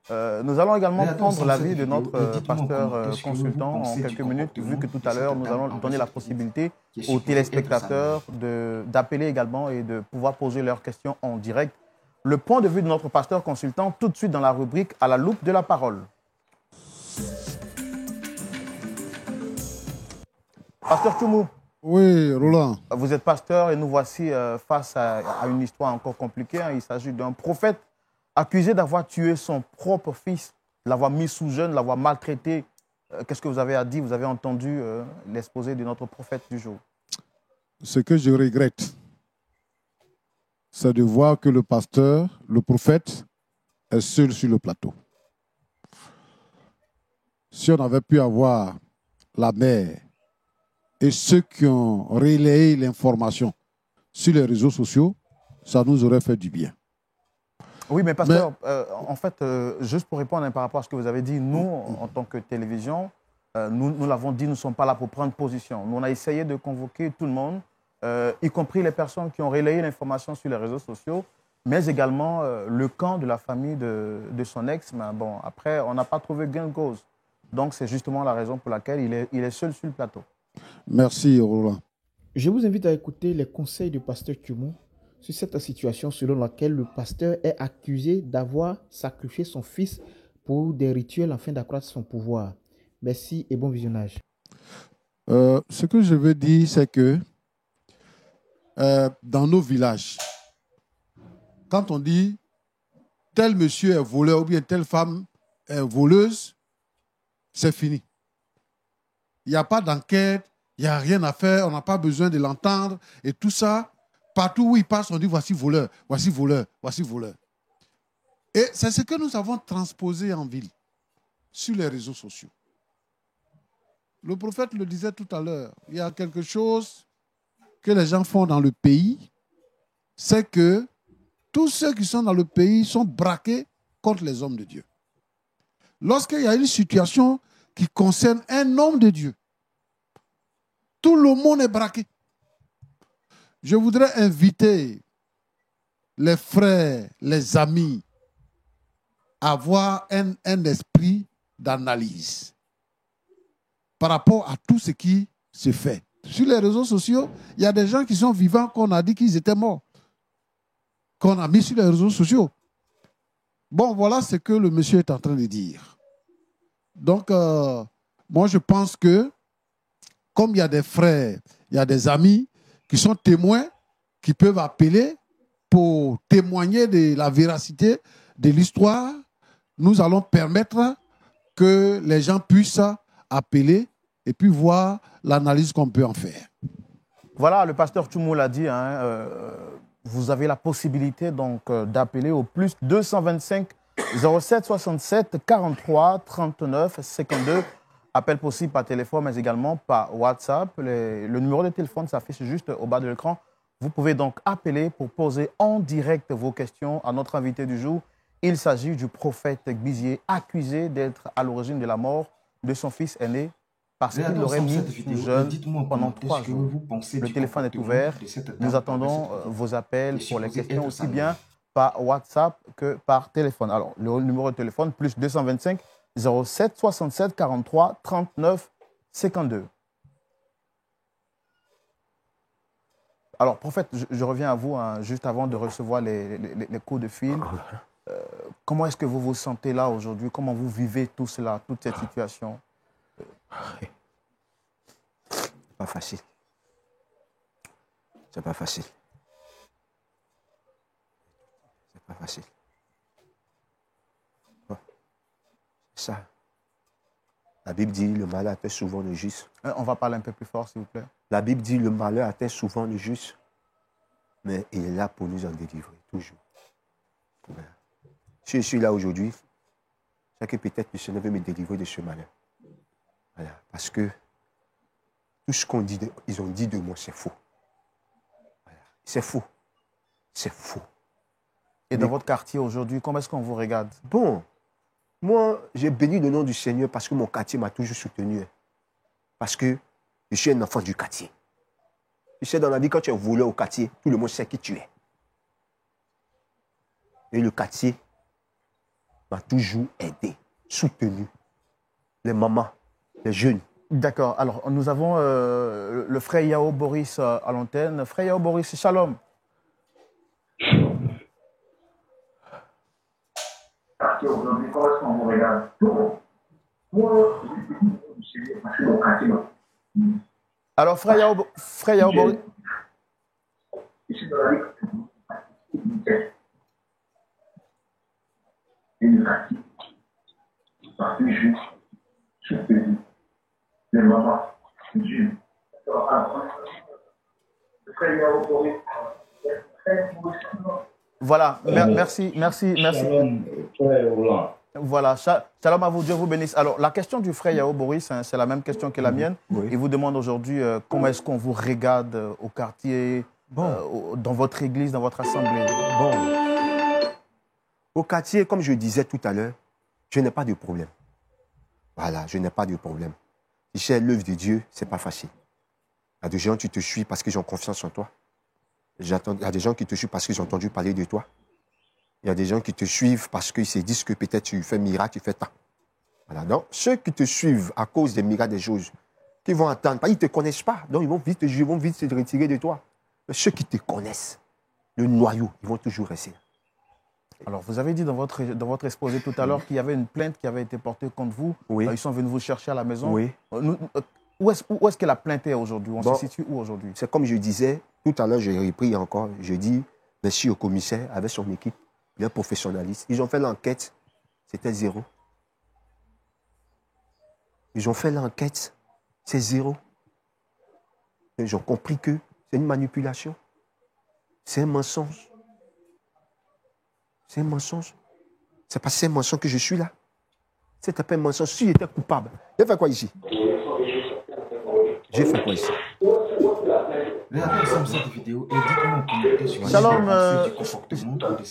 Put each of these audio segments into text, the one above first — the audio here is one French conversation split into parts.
Nous allons également prendre l'avis de notre pasteur consultant en quelques minutes, vu que tout à l'heure, nous allons donner la possibilité aux téléspectateurs d'appeler également et de pouvoir poser leurs questions en direct. Le point de vue de notre pasteur consultant, tout de suite dans la rubrique « À la loupe de la parole ». Pasteur Tchoumou. Oui, Roland. Vous êtes pasteur et nous voici face à une histoire encore compliquée. Il s'agit d'un prophète accusé d'avoir tué son propre fils, l'avoir mis sous jeûne, l'avoir maltraité. Qu'est-ce que vous avez à dire? Vous avez entendu l'exposé de notre prophète du jour. Ce que je regrette, c'est de voir que le pasteur, le prophète, est seul sur le plateau. Si on avait pu avoir la mère et ceux qui ont relayé l'information sur les réseaux sociaux, ça nous aurait fait du bien. Oui, mais pasteur, en fait, juste pour répondre par rapport à ce que vous avez dit, nous, en tant que télévision, nous l'avons dit, nous ne sommes pas là pour prendre position. Nous, on a essayé de convoquer tout le monde, y compris les personnes qui ont relayé l'information sur les réseaux sociaux, mais également le camp de la famille de son ex. Mais bon, après, on n'a pas trouvé gain de cause. Donc, c'est justement la raison pour laquelle il est seul sur le plateau. Merci, Roland. Je vous invite à écouter les conseils du pasteur Tchoumou sur cette situation selon laquelle le pasteur est accusé d'avoir sacrifié son fils pour des rituels afin d'accroître son pouvoir. Merci et bon visionnage. Ce que je veux dire, c'est que dans nos villages, quand on dit tel monsieur est voleur ou bien telle femme est voleuse, c'est fini. Il n'y a pas d'enquête, il n'y a rien à faire, on n'a pas besoin de l'entendre et tout ça. Partout où il passe, on dit voici voleur, voici voleur, voici voleur. Et c'est ce que nous avons transposé en ville, sur les réseaux sociaux. Le prophète le disait tout à l'heure, il y a quelque chose que les gens font dans le pays, c'est que tous ceux qui sont dans le pays sont braqués contre les hommes de Dieu. Lorsqu'il y a une situation qui concerne un homme de Dieu, tout le monde est braqué. Je voudrais inviter les frères, les amis à avoir un esprit d'analyse par rapport à tout ce qui se fait. Sur les réseaux sociaux, il y a des gens qui sont vivants qu'on a dit qu'ils étaient morts, qu'on a mis sur les réseaux sociaux. Bon, voilà ce que le monsieur est en train de dire. Donc, moi, je pense que, comme il y a des frères, il y a des amis qui sont témoins, qui peuvent appeler pour témoigner de la véracité de l'histoire, nous allons permettre que les gens puissent appeler et puis voir l'analyse qu'on peut en faire. Voilà, le pasteur Tchoumou l'a dit, vous avez la possibilité donc d'appeler au plus 225 07 67 43 39 52. Appel possible par téléphone, mais également par WhatsApp. Le numéro de téléphone s'affiche juste au bas de l'écran. Vous pouvez donc appeler pour poser en direct vos questions à notre invité du jour. Il s'agit du prophète Gbizié, accusé d'être à l'origine de la mort de son fils aîné parce qu'il l'aurait mis sous jeûne pendant 3 jours. Le téléphone est ouvert. Nous attendons vos appels pour les questions aussi bien par WhatsApp que par téléphone. Alors, le numéro de téléphone, plus 225 07 67 43 39 52. Alors, prophète, je reviens à vous juste avant de recevoir les coups de fil. Comment est-ce que vous vous sentez là aujourd'hui? Comment vous vivez tout cela, toute cette situation? C'est pas facile. C'est pas facile. C'est pas facile. Bon. Ça. La Bible dit le malheur atteint souvent le juste. On va parler un peu plus fort, s'il vous plaît. La Bible dit le malheur atteint souvent le juste, mais il est là pour nous en délivrer, toujours. Voilà. Si je suis là aujourd'hui, c'est que peut-être le Seigneur veut me délivrer de ce malheur. Voilà. Parce que tout ce qu'ils ont dit de moi, c'est faux. Voilà. C'est faux. C'est faux. Et dans votre quartier aujourd'hui, comment est-ce qu'on vous regarde? Bon, moi, j'ai béni le nom du Seigneur parce que mon quartier m'a toujours soutenu. Parce que je suis un enfant du quartier. Tu sais, dans la vie, quand tu es voleur au quartier, tout le monde sait qui tu es. Et le quartier m'a toujours aidé, soutenu. Les mamans, les jeunes. D'accord. Alors, nous avons le frère Yao Boris à l'antenne. Frère Yao Boris, shalom. Parce qu'aujourd'hui, quand on regarde tout, moi, c'est mon quartier. Alors, frère Yao Boris. Ici, dans la vie, et le quartier, parce que je suis petit. Les mamans, Dieu. Le frère Yao Boris, Voilà, merci. Voilà, shalom à vous, Dieu vous bénisse. Alors, la question du frère Yao Boris, hein, c'est la même question que la mienne. Oui. Il vous demande aujourd'hui comment est-ce qu'on vous regarde au quartier, dans votre église, dans votre assemblée. Bon. Au quartier, comme je disais tout à l'heure, je n'ai pas de problème. Voilà, je n'ai pas de problème. Si c'est l'œuvre de Dieu, ce n'est pas facile. Il y a des gens qui te suivent parce qu'ils ont confiance en toi. Il y a des gens qui te suivent parce qu'ils ont entendu parler de toi. Il y a des gens qui te suivent parce qu'ils se disent que peut-être tu fais miracle, tu fais tant. Voilà. Donc, ceux qui te suivent à cause des miracles, des choses, qui vont attendre, ils ne te connaissent pas. Donc, ils vont vite se retirer de toi. Mais ceux qui te connaissent, le noyau, ils vont toujours rester. Alors, vous avez dit dans votre exposé tout à l'heure qu'il y avait une plainte qui avait été portée contre vous. Oui. Ils sont venus vous chercher à la maison. Oui. Où est-ce que la plainte est aujourd'hui? On se situe où aujourd'hui? C'est comme je disais, tout à l'heure, j'ai repris encore, je dis merci au commissaire avec son équipe, il est professionnaliste. Ils ont fait l'enquête, c'était 0. Ils ont fait l'enquête, c'est 0. Ils ont compris que c'est une manipulation. C'est un mensonge. C'est un mensonge. C'est parce que c'est un mensonge que je suis là. C'est un mensonge. Si j'étais coupable, j'ai fait quoi ici? J'ai fait quoi ici?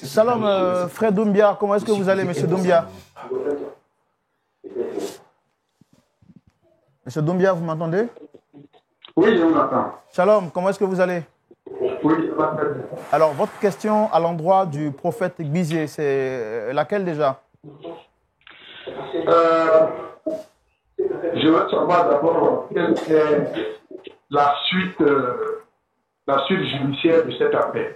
Shalom, frère Doumbia, comment est-ce que vous allez, monsieur Doumbia? Monsieur Doumbia, vous m'entendez? Oui, je vous entends. Shalom, comment est-ce que vous allez? Oui, je m'entends. Alors, votre question à l'endroit du prophète Gbizié, c'est laquelle déjà? Je veux savoir d'abord quelle est la suite judiciaire de cette affaire.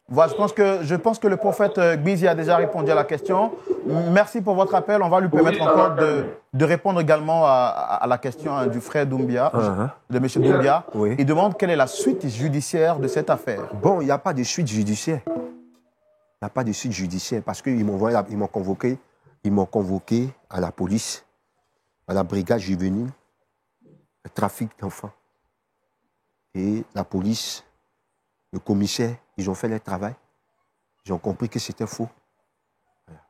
Voilà, je pense que le prophète Gbizié a déjà répondu à la question. Merci pour votre appel. On va lui permettre encore de répondre également à la question du frère Doumbia, de M. Doumbia. Oui. Il demande quelle est la suite judiciaire de cette affaire. Bon, il n'y a pas de suite judiciaire. Il n'y a pas de suite judiciaire parce qu'ils m'ont convoqué. Ils m'ont convoqué à la police, à la brigade juvénile, le trafic d'enfants. Et la police, le commissaire, ils ont fait leur travail. Ils ont compris que c'était faux.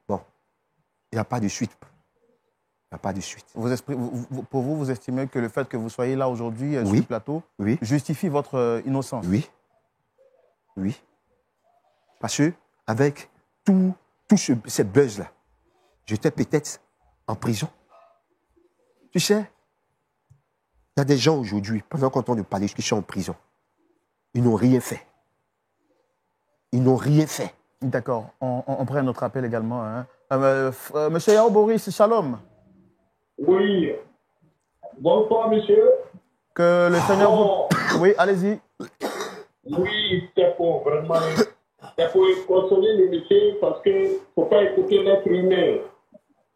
Bon, il n'y a pas de suite. Il n'y a pas de suite. Pour vous, vous estimez que le fait que vous soyez là aujourd'hui sur Oui. le plateau Oui. justifie votre innocence? Oui. Oui. Parce que avec tout ces buzz-là, j'étais peut-être en prison. Tu sais, il y a des gens aujourd'hui, pendant qu'on entend de parler, qui sont en prison. Ils n'ont rien fait. Ils n'ont rien fait. D'accord. On prend notre appel également. Hein. Monsieur Yao Boris, shalom. Oui. Bonsoir, monsieur. Que le Seigneur vous... Oui, allez-y. Oui, c'est pour vraiment... C'est pour consoler le monsieur parce qu'il ne faut pas écouter l'être humain.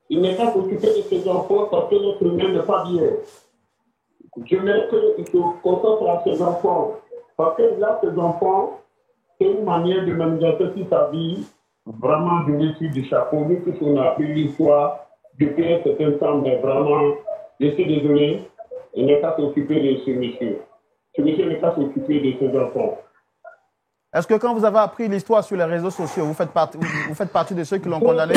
Il n'est pas occupé de ses enfants parce que l'être humain n'est pas bien. J'aimerais qu'il se concentre à ses enfants. Parce que là, ses enfants, c'est une manière de manifester sur sa vie. Vraiment, je me suis du chapeau. Nous tous, on a appris l'histoire depuis un certain temps, mais vraiment, je suis désolé. Il n'est pas s'occuper de ce monsieur. Ce monsieur n'est pas s'occuper de ses enfants. Est-ce que quand vous avez appris l'histoire sur les réseaux sociaux, vous faites partie de ceux qui l'ont condamné?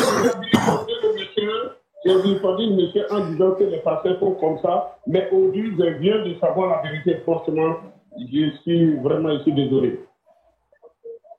J'ai répondu le monsieur en disant que les pasteurs sont comme ça, mais aujourd'hui, je viens de savoir la vérité. Forcément, je suis vraiment ici désolé.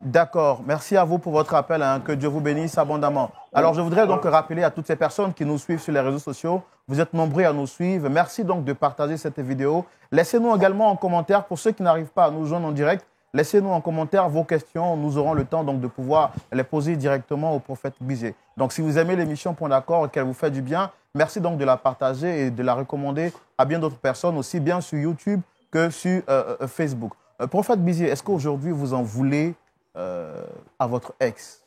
D'accord. Merci à vous pour votre appel. Hein. Que Dieu vous bénisse abondamment. Alors, je voudrais donc rappeler à toutes ces personnes qui nous suivent sur les réseaux sociaux, vous êtes nombreux à nous suivre. Merci donc de partager cette vidéo. Laissez-nous également en commentaire, pour ceux qui n'arrivent pas à nous joindre en direct, laissez-nous en commentaire vos questions. Nous aurons le temps donc de pouvoir les poser directement au prophète Bizet. Donc, si vous aimez l'émission Point d'accord et qu'elle vous fait du bien, merci donc de la partager et de la recommander à bien d'autres personnes, aussi bien sur YouTube que sur Facebook. Prophète Bizet, est-ce qu'aujourd'hui vous en voulez à votre ex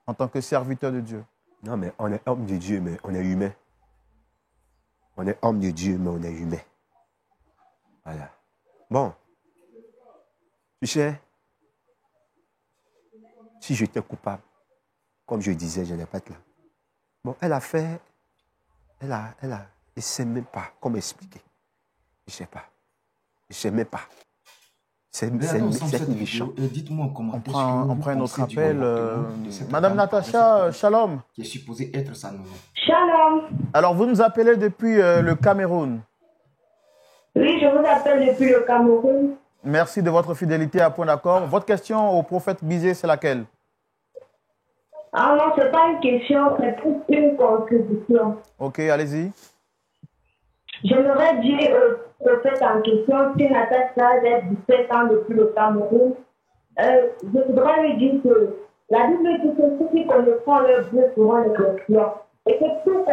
en tant que serviteur de Dieu? Non, mais on est homme de Dieu, mais on est humain. On est homme de Dieu, mais on est humain. Voilà. Bon. Tu sais, si j'étais coupable, comme je disais, je n'ai pas été là. Bon, elle a fait, elle ne sait même pas comment expliquer. Je ne sais pas. Je ne sais même pas. C'est méchant. Dites-moi en commentaire. On prend notre appel. Madame Natacha, shalom. Qui est supposée être sa nouvelle. Shalom. Alors, vous nous appelez depuis le Cameroun. Oui, je vous appelle depuis le Cameroun. Merci de votre fidélité à Point d'accord. Votre question au prophète Bizet, c'est laquelle? Ah non, ce n'est pas une question, c'est plus une contribution. Ok, allez-y. J'aimerais dire au prophète en question, si Natacha a 17 ans depuis le Cameroun, je voudrais lui dire que la Bible dit que ceux qui connaîtront leur Dieu seront les chrétiens. Et que tout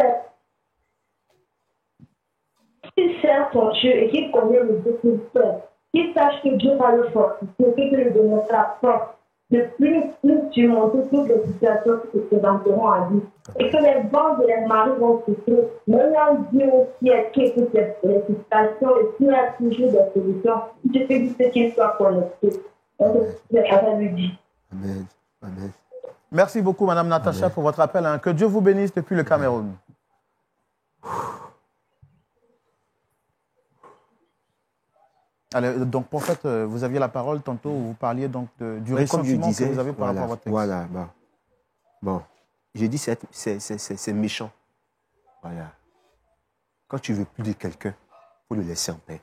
qui sert son Dieu et qui connaît le Dieu qu'il sert, qui sache que Dieu va le fortifier, qu'il lui donnera force de plus surmonter toutes les situations qui se présenteront à lui. Et que les vents et les marées vont souffler. Mais il y a un Dieu aussi qui écoute les situations et qui a toujours des solutions. Il suffit juste qu'il soit connecté. Donc, je lui dis. Amen. Amen. Merci beaucoup, Madame Natacha, pour votre appel. Que Dieu vous bénisse depuis le Cameroun. Alors, donc, prophète, vous aviez la parole tantôt, vous parliez donc du ressentiment que vous avez par rapport à votre texte. Voilà, bon. J'ai dit c'est méchant. Voilà. Quand tu veux plus de quelqu'un, il faut le laisser en paix.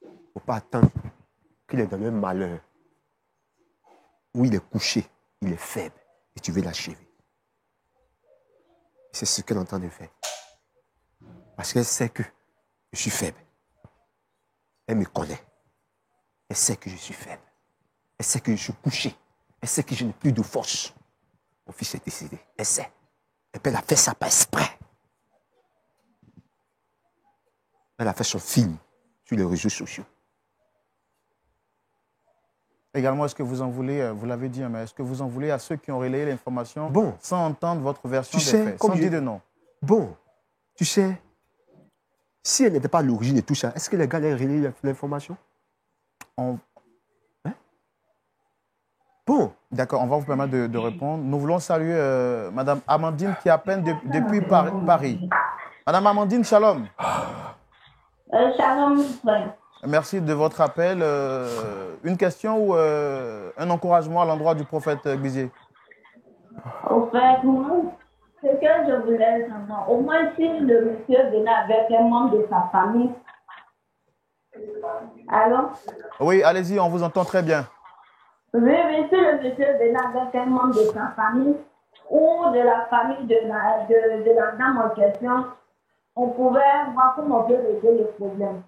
Il ne faut pas attendre qu'il est dans le malheur, où il est couché, il est faible, et tu veux l'achever. C'est ce qu'elle est en train de faire. Parce qu'elle sait que je suis faible. Elle me connaît. Elle sait que je suis faible. Elle sait que je suis couché. Elle sait que je n'ai plus de force. Mon fils est décédé. Elle sait. Et puis elle a fait ça par exprès. Elle a fait son film sur les réseaux sociaux. Également, est-ce que vous en voulez, vous l'avez dit, mais est-ce que vous en voulez à ceux qui ont relayé l'information sans entendre votre version des faits, sans dire de non? Bon, tu sais, si elle n'était pas à l'origine de tout ça, est-ce que les gars allaient relayer l'information? Bon. D'accord, on va vous permettre de répondre. Nous voulons saluer Madame Amandine qui appelle depuis Paris. Madame Amandine, shalom. Shalom, frère. Merci de votre appel. Une question ou un encouragement à l'endroit du prophète Bizet? Au fait, moi, ce que je voulais savoir, au moins si le monsieur venait avec un membre de sa famille. Allô? Oui, allez-y, on vous entend très bien. Oui, si le monsieur venait avec un membre de sa famille ou de la famille de la dame en question, on pouvait voir comment on peut régler le problème.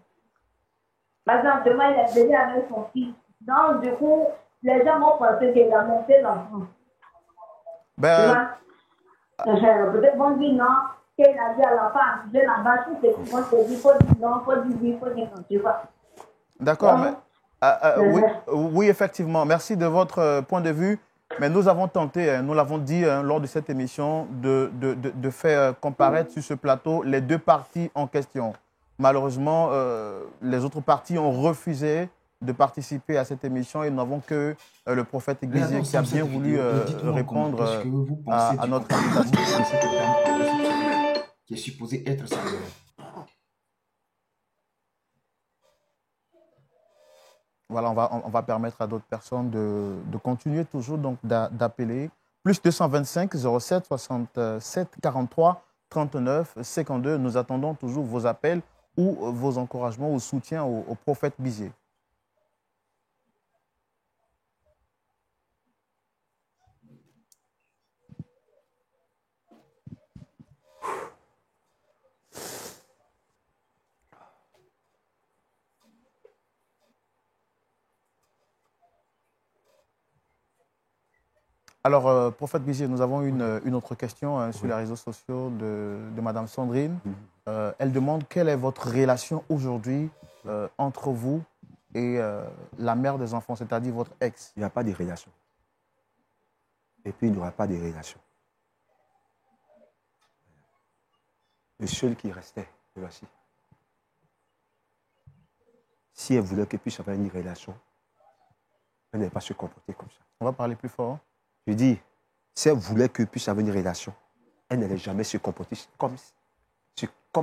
Par exemple, il est venu avec son fils. Donc, du coup, les gens vont penser qu'il a monté l'enfant. Peut-être vont dire non, qu'il a dit à l'enfant, je là-bas, tout ce qu'ils vont te dire, il faut dire non, il faut dire non, tu vois. D'accord, mais oui, effectivement. Merci de votre point de vue. Mais nous avons tenté, nous l'avons dit lors de cette émission, de faire comparaître sur ce plateau les deux parties en question. Malheureusement, les autres parties ont refusé de participer à cette émission et nous n'avons que le prophète Bizet qui a bien voulu répondre à notre invitation. Qui est supposé être sa mère. Voilà, on va permettre à d'autres personnes de continuer toujours donc d'appeler. Plus 225 07 67 43 39 52. Nous attendons toujours vos appels ou vos encouragements ou soutiens au prophète Bizet. Alors, prophète Bizier, nous avons une autre question hein, sur les réseaux sociaux de Mme Sandrine. Elle demande quelle est votre relation aujourd'hui entre vous et la mère des enfants, c'est-à-dire votre ex. Il n'y a pas de relation. Et puis, il n'y aura pas de relation. Le seul qui restait, le voici. Si elle voulait qu'elle puisse avoir une relation, elle n'allait pas se comporter comme ça. On va parler plus fort. Je dis, si elle voulait qu'elle puisse avoir une relation, elle n'allait jamais se comporter comme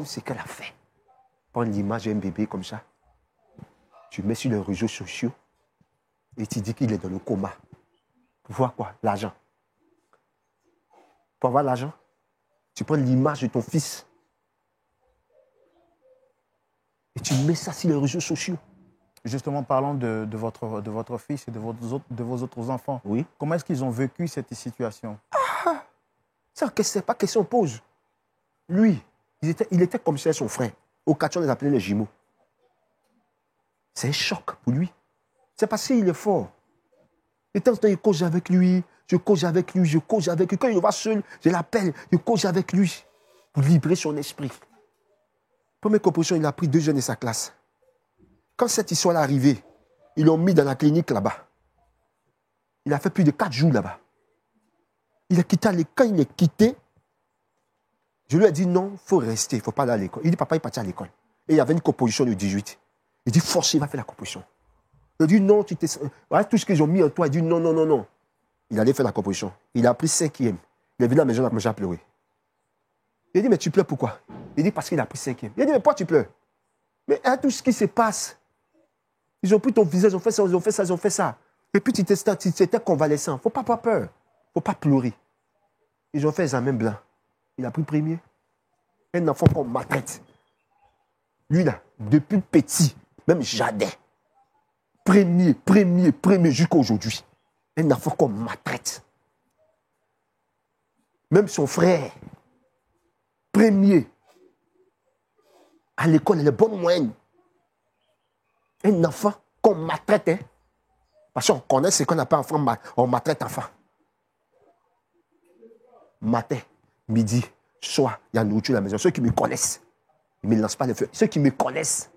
ce qu'elle a fait. Prendre l'image d'un bébé comme ça, tu mets sur les réseaux sociaux et tu dis qu'il est dans le coma. Pour voir quoi? L'argent. Pour avoir l'argent, tu prends l'image de ton fils et tu mets ça sur les réseaux sociaux. Justement, parlons de votre fils et de vos autres enfants. Oui. Comment est-ce qu'ils ont vécu cette situation? Ça, c'est pas question pose. Lui, il était comme ça, son frère. Au quartier, on les appelait les jumeaux. C'est un choc pour lui. C'est parce qu'il est fort. Et tant que il cause avec lui, je cause avec lui, je cause avec lui. Quand il va seul, je l'appelle, je cause avec lui pour libérer son esprit. Première composition, il a pris 2 jeunes de sa classe. Quand cette histoire est arrivée, ils l'ont mis dans la clinique là-bas. Il a fait plus de 4 jours là-bas. Il a quitté l'école. Quand il est quitté, je lui ai dit non, il faut rester, il ne faut pas aller à l'école. Il dit papa, il est parti à l'école. Et il y avait une composition le 18. Il dit forcez, il va faire la composition. Il dit non, tu t'es. Voilà tout ce qu'ils ont mis en toi. Il dit non, non, non, non. Il allait faire la composition. Il a pris 5e. Il est venu à la maison, il a commencé à pleurer. Il dit mais tu pleures pourquoi? Il dit parce qu'il a pris 5e. Il dit mais pourquoi tu pleures? Mais hein, tout ce qui se passe, ils ont pris ton visage, ils ont fait ça, ils ont fait ça, ils ont fait ça. Et puis tu étais convalescent. Il ne faut pas avoir peur. Il ne faut pas pleurer. Ils ont fait examen blanc. Il a pris premier. Un enfant qu'on maltraite. Lui là, depuis petit, même jardin. Premier, jusqu'à aujourd'hui. Un enfant qu'on maltraite. Même son frère. Premier. À l'école, elle est bonne moyenne. Un enfant qu'on maltraite. Hein? Parce qu'on connaît ce qu'on appelle enfant, on maltraite enfant. Matin, midi, soir, il y a nourriture à la maison. Ceux qui me connaissent, ils ne me lancent pas le feu. Ceux qui me connaissent,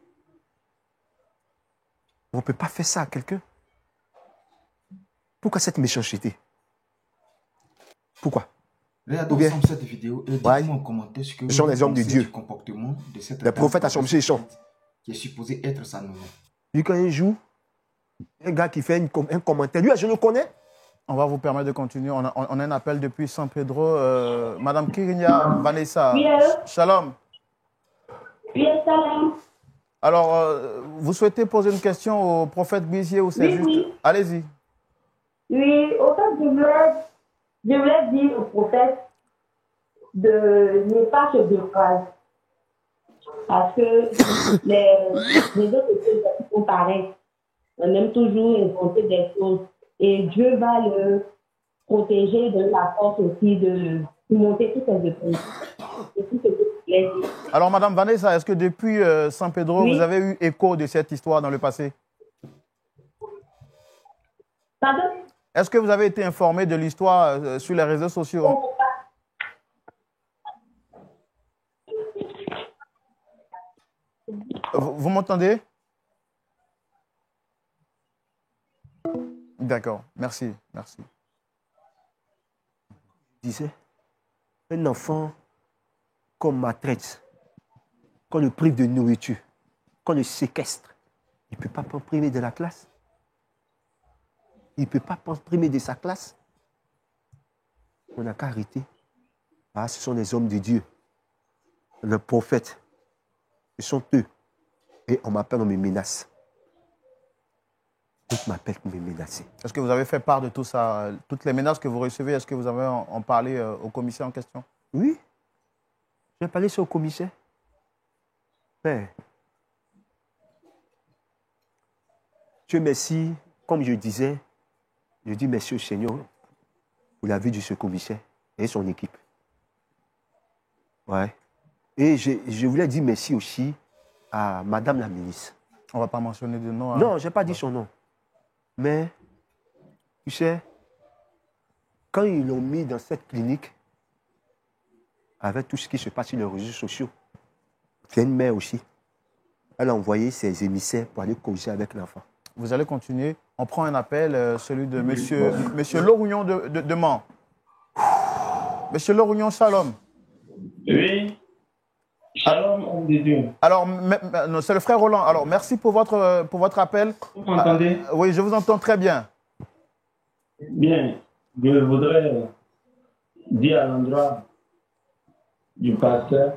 on ne peut pas faire ça à quelqu'un. Pourquoi cette méchanceté? Pourquoi? Regardons ensemble cette vidéo et dites-moi en commentaire ce que vous sont les hommes de pensez Dieu. du comportement de cette Les prophètes à Somme, ils sont. qui est supposé être sa nommée. Lui, quand il joue, un gars qui fait un commentaire, lui, je le connais. On va vous permettre de continuer. On a un appel depuis San Pedro. Madame Kirinia Vanessa. Oui, allô? Shalom. Oui, salam. Alors, vous souhaitez poser une question au prophète Bizier ou c'est Oui, juste... oui. Allez-y. Oui, au fait, je voulais dire au prophète de ne pas se décourager. Parce que les autres sont pareils. On aime toujours inventer des choses. Et Dieu va le protéger, de la force aussi de monter toutes ses épreuves. Et tout ce que plaît. Alors, Madame Vanessa, est-ce que depuis San Pedro, Oui. vous avez eu écho de cette histoire dans le passé? Pardon? Est-ce que vous avez été informé de l'histoire sur les réseaux sociaux? Vous m'entendez? D'accord, merci, merci. Je disais, un enfant qu'on maltraite, qu'on le prive de nourriture, qu'on le séquestre, il ne peut pas prendre premier de la classe. Il ne peut pas prendre premier de sa classe. On n'a qu'à arrêter. Ah, ce sont les hommes de Dieu, les prophètes. Ce sont eux. Et on m'appelle, on me menace. On m'appelle pour me menacer. Est-ce que vous avez fait part de tout ça, toutes les menaces que vous recevez, est-ce que vous avez en parlé au commissaire en question? Oui. J'ai parlé sur le commissaire. Père, Dieu merci, comme je disais, je dis merci au Seigneur pour la vie de ce commissaire et son équipe. Ouais. Et je voulais dire merci aussi à Madame la ministre. On ne va pas mentionner de nom. Hein? Non, je n'ai pas dit son nom. Mais, tu sais, quand ils l'ont mis dans cette clinique, avec tout ce qui se passe sur les réseaux sociaux, il y a une mère aussi. Elle a envoyé ses émissaires pour aller causer avec l'enfant. Vous allez continuer. On prend un appel, celui de monsieur Lorugnon de Mans. Monsieur Lorugnon, shalom. Oui. Shalom, homme de Dieu. Alors, non, c'est le frère Roland. Alors, merci pour votre appel. Vous m'entendez? Oui, je vous entends très bien. Bien. Je voudrais dire à l'endroit du pasteur.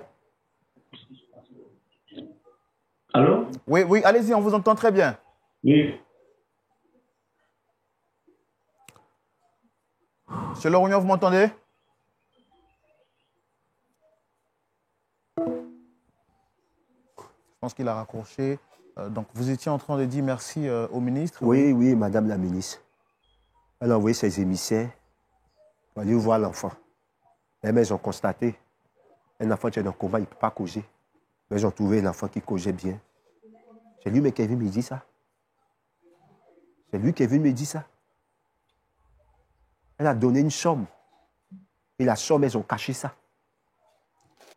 Allô? Oui, oui, allez-y, on vous entend très bien. Oui. Monsieur Lorugnon, vous m'entendez? Je pense qu'il a raccroché. Donc, vous étiez en train de dire merci au ministre. Oui, oui, madame la ministre. Elle a envoyé ses émissaires pour aller voir l'enfant. Mais ils ont constaté un enfant qui est dans le coma, il ne peut pas causer. Mais ils ont trouvé un enfant qui causait bien. C'est lui qui est venu me dire ça. C'est lui qui est venu me dire ça. Elle a donné une somme. Et la somme, elles ont caché ça.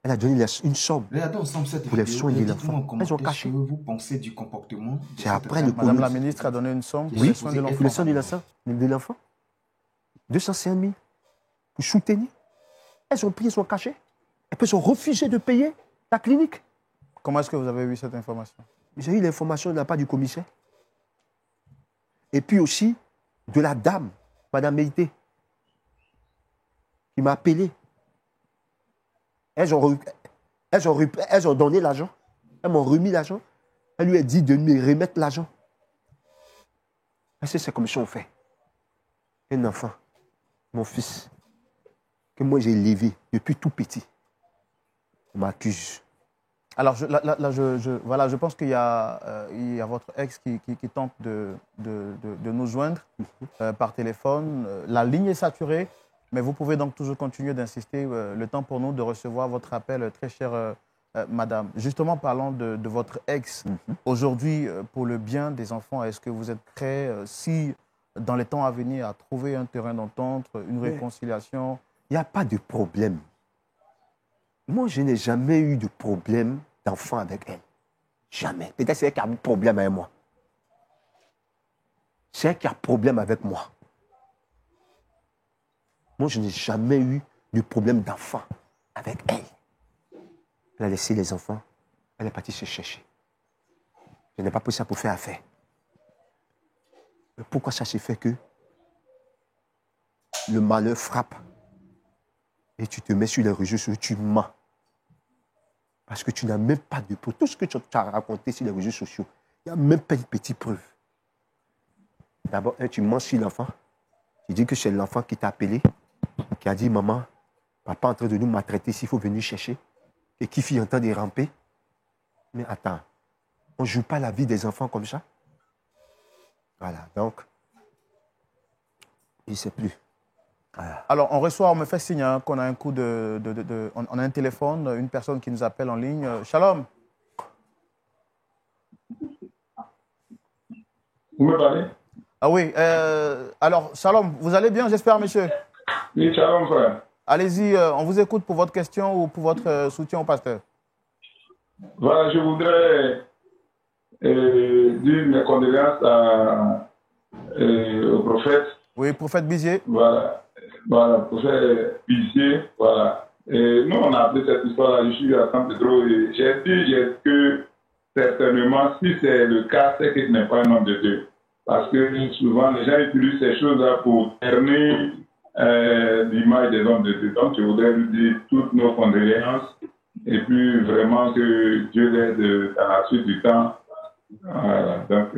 Elle a donné une somme. Regardez ensemble cette pour les vidéo soins et de dites-moi l'enfant. en commentaire Elles ont caché. ce que vous pensez du comportement de C'est cette après femme. le Madame la ministre a donné une somme pour Oui, les soins de pour l'enfant. le soin de l'enfant. 205 000 pour soutenir. Elles ont pris son cachet. Et puis elles ont refusé de payer la clinique. Comment est-ce que vous avez eu cette information? J'ai eu l'information de la part du commissaire. Et puis aussi de la dame, Madame Meïté, qui m'a appelé. Elles ont donné l'argent. Elles m'ont remis l'argent. Elle lui a dit de me remettre l'argent. Parce que c'est comme ça qu'on fait. Un enfant, mon fils, que moi j'ai élevé depuis tout petit, on m'accuse. Alors, voilà, je pense qu'il y a votre ex qui tente de nous joindre par téléphone. La ligne est saturée, mais vous pouvez donc toujours continuer d'insister. Le temps pour nous de recevoir votre appel, très chère madame. Justement, parlant de votre ex, aujourd'hui, pour le bien des enfants, est-ce que vous êtes prêt, si dans les temps à venir, à trouver un terrain d'entente, une réconciliation? Il n'y a pas de problème. Moi, je n'ai jamais eu de problème d'enfant avec elle. Jamais. Peut-être c'est elle qui a un problème avec moi. C'est elle qui a un problème avec moi. Moi, je n'ai jamais eu de problème d'enfant avec elle. Elle a laissé les enfants. Elle est partie se chercher. Je n'ai pas pris ça pour faire affaire. Mais pourquoi ça s'est fait que le malheur frappe et tu te mets sur les réseaux sociaux, tu mens. Parce que tu n'as même pas de preuve. Tout ce que tu as raconté sur les réseaux sociaux, il n'y a même pas une petite preuve. D'abord, tu mens sur l'enfant. Tu dis que c'est l'enfant qui t'a appelé, qui a dit, maman, papa est en train de nous maltraiter, s'il faut venir chercher. Et qui fit en train de ramper. Mais attends, on ne joue pas la vie des enfants comme ça. Voilà, donc, je ne sais plus. Voilà. Alors, on me fait signe qu'on a un coup on a un téléphone, une personne qui nous appelle en ligne. Shalom. Vous me parlez? Ah oui, alors, Shalom, vous allez bien, j'espère, monsieur? Oui, shalom, frère. Allez-y, on vous écoute pour votre question ou pour votre soutien au pasteur. Voilà, je voudrais dire mes condoléances au prophète. Oui, prophète Bizier. Voilà, prophète Bizier. Voilà. Et nous, on a appelé cette histoire-là, je suis à San Pedro, et j'ai dit que certainement, si c'est le cas, c'est que ce n'est pas un homme de Dieu. Parce que souvent, les gens utilisent ces choses-là pour ternir l'image des hommes de Dieu. Donc, je voudrais lui dire toutes nos condoléances et puis vraiment que Dieu l'aide dans la suite du temps. Voilà, donc,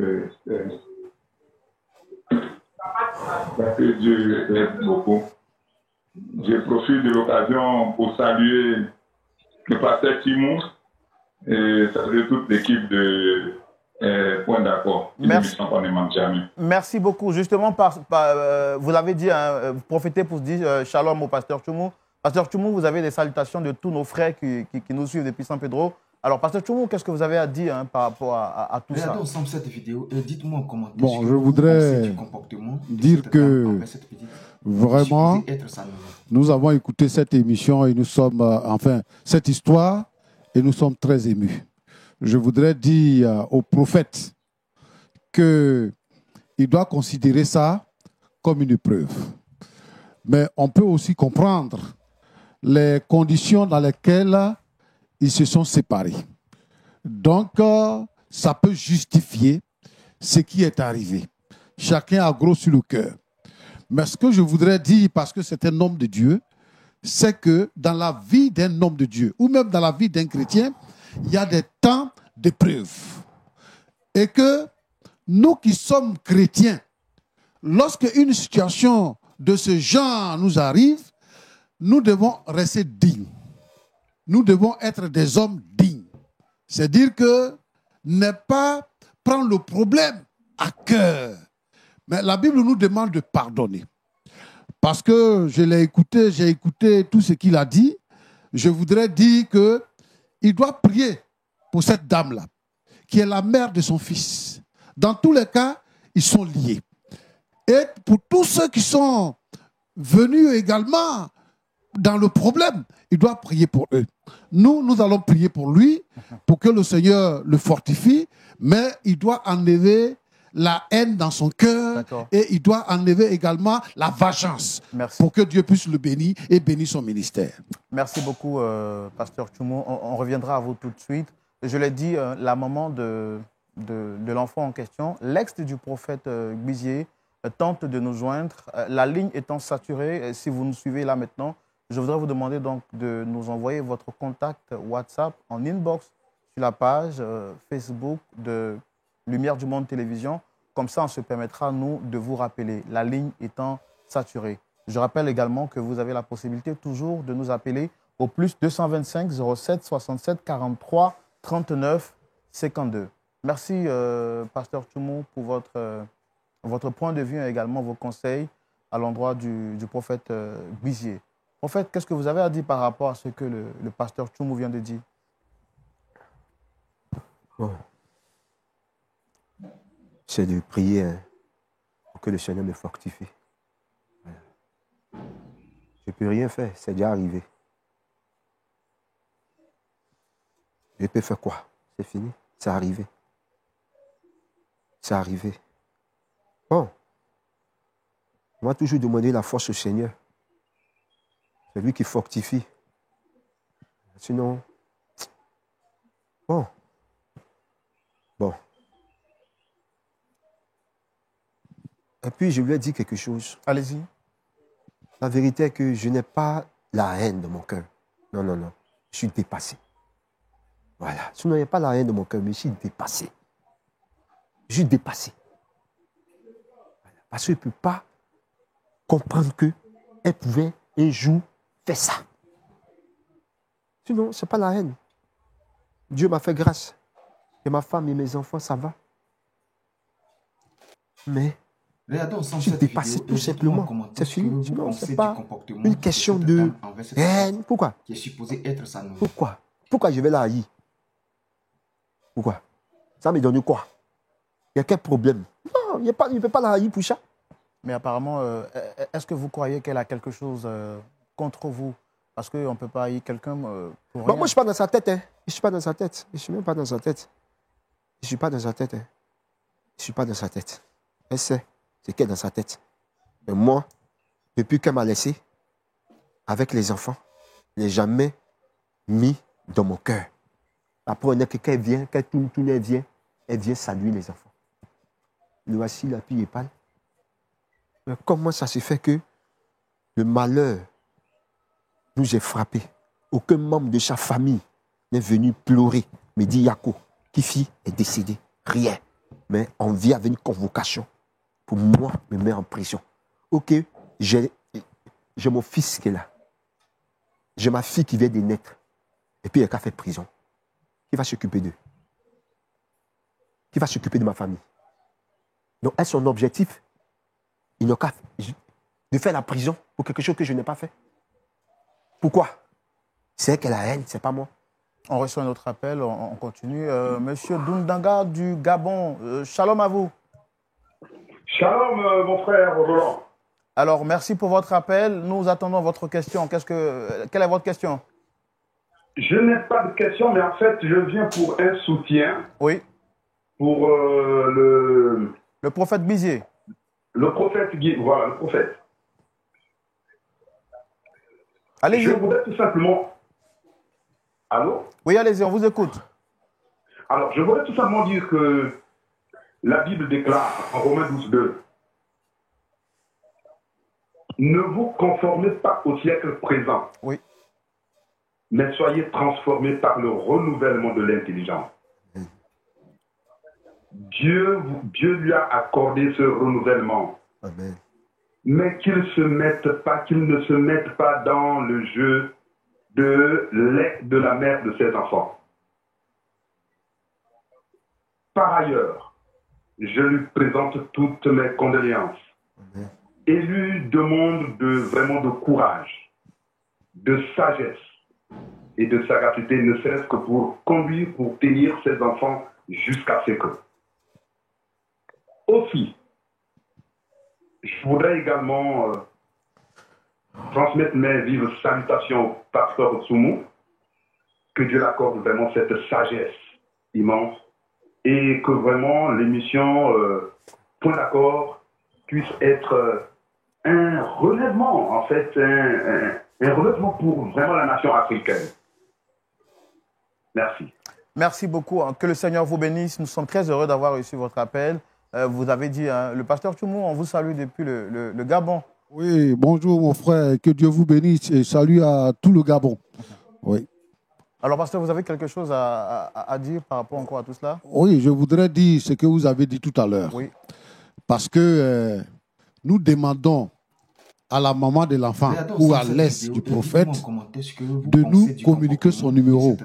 que Dieu l'aide beaucoup. Je profite de l'occasion pour saluer le pasteur Timon et saluer toute l'équipe de Point d'accord. Merci. Qu'on ne manque jamais. Merci beaucoup. Justement, vous l'avez dit, hein, vous profitez pour dire shalom au pasteur Tchoumou. Pasteur Tchoumou, vous avez des salutations de tous nos frères qui nous suivent depuis San Pedro. Alors, Pasteur Tchoumou, qu'est-ce que vous avez à dire par rapport à tout ça? Regardons ensemble cette vidéo et dites-moi en commentaire. Bon, je voudrais dire que vraiment, nous avons écouté cette émission et nous sommes, cette histoire, et nous sommes très émus. Je voudrais dire au prophète qu'il doit considérer ça comme une preuve. Mais on peut aussi comprendre les conditions dans lesquelles ils se sont séparés. Donc, ça peut justifier ce qui est arrivé. Chacun a gros sur le cœur. Mais ce que je voudrais dire, parce que c'est un homme de Dieu, c'est que dans la vie d'un homme de Dieu, ou même dans la vie d'un chrétien, il y a des temps d'épreuve. Et que nous qui sommes chrétiens, lorsque une situation de ce genre nous arrive, nous devons rester dignes. Nous devons être des hommes dignes. C'est-à-dire que ne pas prendre le problème à cœur. Mais la Bible nous demande de pardonner. Parce que je l'ai écouté, j'ai écouté tout ce qu'il a dit. Je voudrais dire qu'il doit prier pour cette dame-là, qui est la mère de son fils. Dans tous les cas, ils sont liés. Et pour tous ceux qui sont venus également dans le problème, il doit prier pour eux. Nous allons prier pour lui, pour que le Seigneur le fortifie, mais il doit enlever la haine dans son cœur et il doit enlever également la vengeance pour que Dieu puisse le bénir et bénir son ministère. Merci beaucoup, Pasteur Tchoumou. On reviendra à vous tout de suite. Je l'ai dit, la maman de l'enfant en question, l'ex du prophète Bizier, tente de nous joindre. La ligne étant saturée, si vous nous suivez là maintenant, je voudrais vous demander donc de nous envoyer votre contact WhatsApp en inbox sur la page Facebook de Lumière du Monde Télévision. Comme ça, on se permettra, nous, de vous rappeler, la ligne étant saturée. Je rappelle également que vous avez la possibilité toujours de nous appeler au plus 225 07 67 43 39 52. Merci, Pasteur Tchoumou, pour votre point de vue et également vos conseils à l'endroit du prophète Bizier. Prophète, qu'est-ce que vous avez à dire par rapport à ce que le pasteur Tchoumou vient de dire? Bon. C'est de prier pour que le Seigneur me fortifie. Je ne peux rien faire, c'est déjà arrivé. Je peux faire quoi? C'est fini, c'est arrivé. C'est arrivé. Bon, on va toujours demander la force au Seigneur. C'est lui qui fortifie. Sinon, bon. Et puis, je lui ai dit quelque chose. Allez-y. La vérité est que je n'ai pas la haine de mon cœur. Non, non, non. Je suis dépassé. Voilà. Sinon, il n'y a pas la haine de mon cœur, mais je suis dépassé. Je suis dépassé. Voilà. Parce qu'il ne peut pas comprendre qu'elle pouvait un jour faire ça. Sinon, ce n'est pas la haine. Dieu m'a fait grâce. Et ma femme et mes enfants, ça va. Mais je suis dépassé tout simplement. C'est fini. Sinon, ce n'est pas une question de haine. Pourquoi? Qui est supposé être sa nourriture. Pourquoi? Pourquoi je vais la haïr? Pourquoi? Ça me donne quoi? Il y a quel problème? Non, il ne peut pas la haïr pour ça. Mais apparemment, est-ce que vous croyez qu'elle a quelque chose contre vous? Parce qu'on ne peut pas haïr quelqu'un pour rien. Bon, moi, je ne suis pas dans sa tête. Hein. Je ne suis pas dans sa tête. Je ne suis même pas dans sa tête. Je ne suis pas dans sa tête. Hein. Je ne suis pas dans sa tête. Elle sait ce qu'elle est dans sa tête. Mais moi, depuis qu'elle m'a laissé, avec les enfants, je n'ai jamais mis dans mon cœur. Après, on est que qu'elle vient, qu'elle tourne, elle vient saluer les enfants. Le voici, la fille est pâle. Mais comment ça se fait que le malheur nous est frappé? Aucun membre de sa famille n'est venu pleurer, me dit Yako, qui fille est décédée. Rien. Mais on vient avec une convocation pour moi me mettre en prison. Ok, j'ai mon fils qui est là. J'ai ma fille qui vient de naître. Et puis elle a fait prison. Qui va s'occuper d'eux? Qui va s'occuper de ma famille? Donc, est-ce son objectif? Il n'a qu'à de faire la prison pour quelque chose que je n'ai pas fait. Pourquoi? C'est elle qui a la haine, c'est pas moi. On reçoit un autre appel, on continue. Monsieur Dundanga du Gabon, shalom à vous. Shalom, mon frère Roland. Alors, merci pour votre appel. Nous attendons votre question. Quelle est votre question? Je n'ai pas de question, mais en fait, je viens pour un soutien. Oui. Pour le prophète Bizier. Le prophète Guy, voilà, le prophète. Allez-y. Je voudrais tout simplement... Allô? Oui, allez-y, on vous écoute. Alors, je voudrais tout simplement dire que la Bible déclare en Romains 12:2, ne vous conformez pas au siècle présent, oui, mais soyez transformés par le renouvellement de l'intelligence. Dieu lui a accordé ce renouvellement. Amen. Mais qu'il ne se mette pas dans le jeu de la mère de ses enfants. Par ailleurs, je lui présente toutes mes condoléances. Amen. Et lui demande vraiment de courage, de sagesse et de sagacité, ne serait-ce que pour conduire, pour tenir ses enfants jusqu'à ce que. Aussi, je voudrais également transmettre mes vives salutations au pasteur Tsumou, que Dieu l'accorde vraiment cette sagesse immense et que vraiment l'émission Point d'accord puisse être un relèvement, en fait, un relèvement pour vraiment la nation africaine. Merci. Merci beaucoup. Que le Seigneur vous bénisse. Nous sommes très heureux d'avoir reçu votre appel. Vous avez dit, le pasteur Tsumou, on vous salue depuis le Gabon. Oui, bonjour mon frère, que Dieu vous bénisse et salut à tout le Gabon. Oui. Alors, pasteur, vous avez quelque chose à dire par rapport encore à tout cela? Oui, je voudrais dire ce que vous avez dit tout à l'heure. Oui. Parce que nous demandons à la maman de l'enfant ou à l'aise du prophète de nous communiquer son numéro.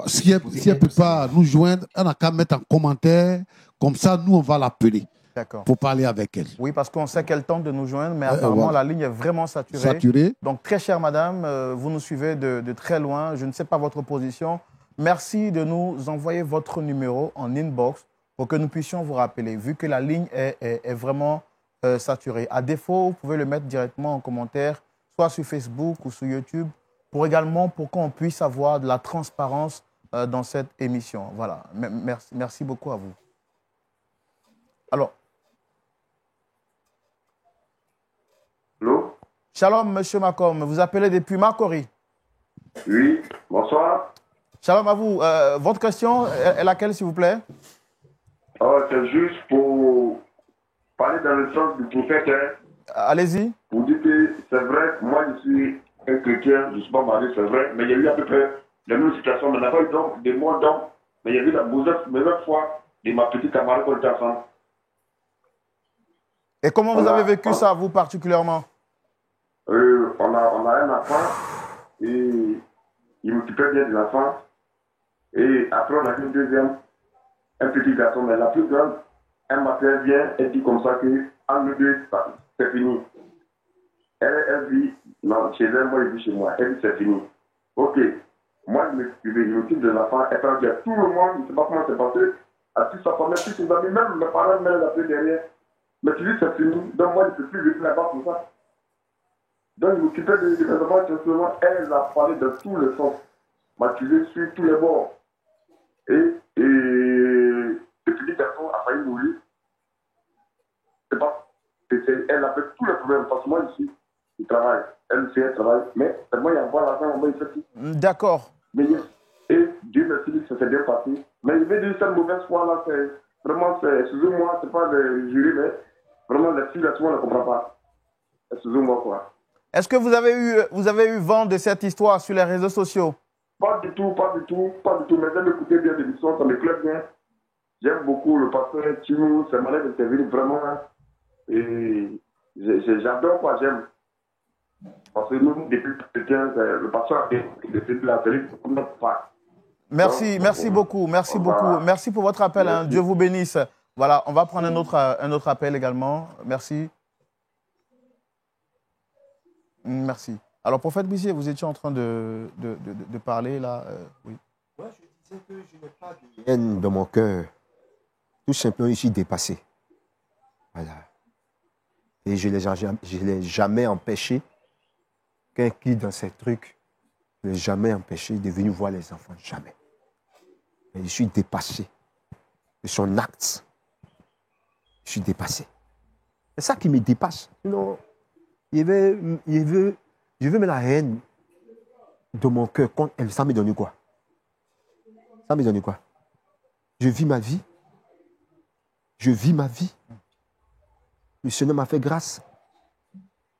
Si elle ne peut pas nous joindre, elle n'a qu'à mettre en commentaire, comme ça nous on va l'appeler pour parler avec elle. Oui, parce qu'on sait qu'elle tente de nous joindre, mais apparemment la ligne est vraiment saturée. Donc très chère madame, vous nous suivez de très loin, je ne sais pas votre position. Merci de nous envoyer votre numéro en inbox pour que nous puissions vous rappeler, vu que la ligne est vraiment saturée. À défaut, vous pouvez le mettre directement en commentaire, soit sur Facebook ou sur YouTube, pour qu'on puisse avoir de la transparence dans cette émission. Voilà, merci beaucoup à vous. Alors, allô? Shalom, monsieur Macom, vous appelez depuis Makori. Oui, bonsoir. Shalom à vous. Votre question est laquelle, s'il vous plaît? C'est juste pour parler dans le sens du prophète. Allez-y. Vous dites que c'est vrai, moi je suis un chrétien, je ne suis pas marié, c'est vrai, mais il y a eu à peu près la même situation. Mais il n'y a pas eu donc des mois d'hommes, mais il y a eu la meilleure fois de ma petite camarade qu'on était ensemble. Et comment vous avez vécu ça, vous, particulièrement? On a un enfant et il m'occupait bien de l'enfant. Et après, on a eu un petit garçon, mais la plus grande, un matin vient et dit comme ça que entre nous deux, c'est fini. Elle vit chez elle, moi je vis chez moi. Elle dit c'est fini. Ok. Moi, je m'occupe de l'enfant. Elle parle bien. Tout le monde, je ne sais pas comment c'est passé. À toute sa famille, tous ses amis, même mes parents, même la plus derrière. Mais tu dis c'est fini. Donc moi, je ne peux plus vivre là-bas pour ça. Donc je m'occupais de mes enfants. Justement, elle a parlé de tous les sens. M'accuser sur tous les bords. Et le petit garçon a failli mourir. C'est pas. Elle avait tous les problèmes. Parce que moi, ici, je travaille. Elle fait un travail. Mais moi, il y a voir l'argent, moi, il fait tout. D'accord. Et Dieu merci, ça s'est bien passé. Mais je vais dire cette mauvaise foi-là, c'est vraiment, excusez-moi, c'est pas de jurer, mais vraiment, la fille, là, souvent, on ne comprend pas. Excusez-moi, quoi. Est-ce que vous avez eu vent de cette histoire sur les réseaux sociaux? Pas du tout. Mais j'aime écouter bien l'émission, ça me plaît bien. J'aime beaucoup le pasteur Tsumou, c'est malin d'intervenir vraiment. Et j'adore quoi, j'aime. Parce que nous, depuis le pasteur a fait de la télé, on n'a pas. Merci beaucoup. Merci pour votre appel. Hein. Dieu vous bénisse. Voilà, on va prendre un autre appel également. Merci. Merci. Alors, prophète Bissier, vous étiez en train de parler là. Oui. Moi, je disais que je n'ai pas de haine dans mon cœur. Tout simplement, je suis dépassé. Voilà. Et je ne l'ai jamais empêché. Quelqu'un qui, dans ces trucs, je ne l'ai jamais empêché de venir voir les enfants. Jamais. Et je suis dépassé de son acte. Je suis dépassé. C'est ça qui me dépasse. Non, je veux mettre la haine de mon cœur contre elle. Ça me donne quoi? Ça me donne quoi? Je vis ma vie. Je vis ma vie. Le Seigneur m'a fait grâce.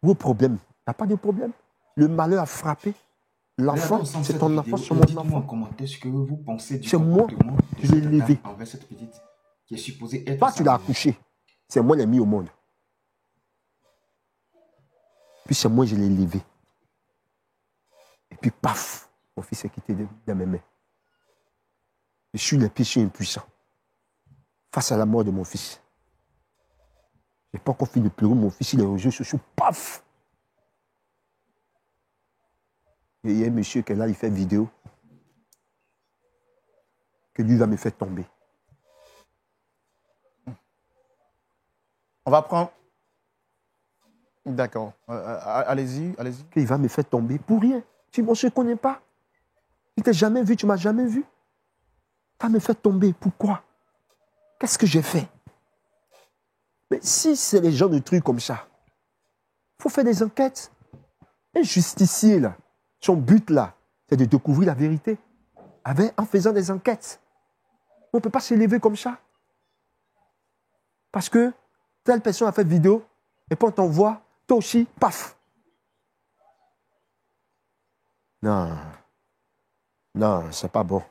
Vos problèmes. Il n'y a pas de problème. Le malheur a frappé. L'enfant, c'est ton enfant, c'est mon enfant. Dites-moi en commentaire ce que vous pensez du C'est moi comportement qui l'ai élevé. envers cette petite qui est supposée être. Toi, tu l'as accouché. C'est moi qui l'ai mis au monde. Puis c'est moi qui l'ai élevé. Et puis, paf, mon fils est quitté de mes mains. Je suis le péché impuissant. Face à la mort de mon fils. Je n'ai pas encore fini de pleurer, mon fils, il est aux réseaux sociaux, paf! Et il y a un monsieur qui est là, il fait vidéo. Que lui va me faire tomber. On va prendre... D'accord. Allez-y. Qu'il va me faire tomber pour rien. On ne se connaît pas. Je ne t'ai jamais vu, tu ne m'as jamais vu. Tu vas me faire tomber. Pourquoi? Qu'est-ce que j'ai fait? Mais si c'est les gens de trucs comme ça, il faut faire des enquêtes. Un justicier, là, son but, là, c'est de découvrir la vérité en faisant des enquêtes. On ne peut pas s'élever comme ça. Parce que telle personne a fait vidéo, et puis on t'envoie, toi aussi, paf. Non, c'est pas bon.